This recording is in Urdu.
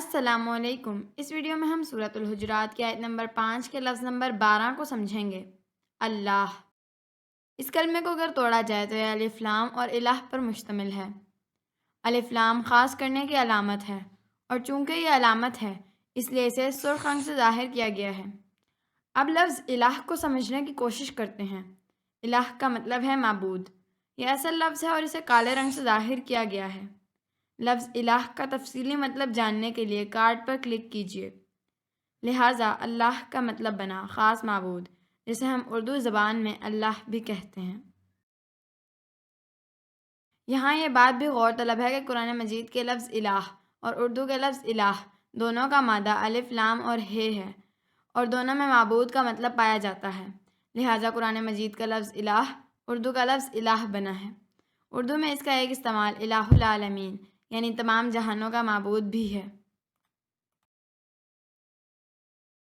السلام علیکم۔ اس ویڈیو میں ہم سورۃ الحجرات کی آیت نمبر 5 کے لفظ نمبر 12 کو سمجھیں گے۔ اللہ۔ اس کلمے کو اگر توڑا جائے تو یہ الف لام اور الہ پر مشتمل ہے۔ الف لام خاص کرنے کی علامت ہے، اور چونکہ یہ علامت ہے اس لیے اسے سرخ رنگ سے ظاہر کیا گیا ہے۔ اب لفظ الہ کو سمجھنے کی کوشش کرتے ہیں۔ الہ کا مطلب ہے معبود۔ یہ اصل لفظ ہے اور اسے کالے رنگ سے ظاہر کیا گیا ہے۔ لفظ الہ کا تفصیلی مطلب جاننے کے لیے کارڈ پر کلک کیجیے۔ لہٰذا اللہ کا مطلب بنا خاص معبود، جسے ہم اردو زبان میں اللہ بھی کہتے ہیں۔ یہاں یہ بات بھی غور طلب ہے کہ قرآن مجید کے لفظ الہ اور اردو کے لفظ الہ دونوں کا مادہ الف لام اور ہے اور دونوں میں معبود کا مطلب پایا جاتا ہے۔ لہٰذا قرآن مجید کا لفظ الہ اردو کا لفظ الہ بنا ہے۔ اردو میں اس کا ایک استعمال الہ العالمین یعنی تمام جہانوں کا معبود بھی ہے۔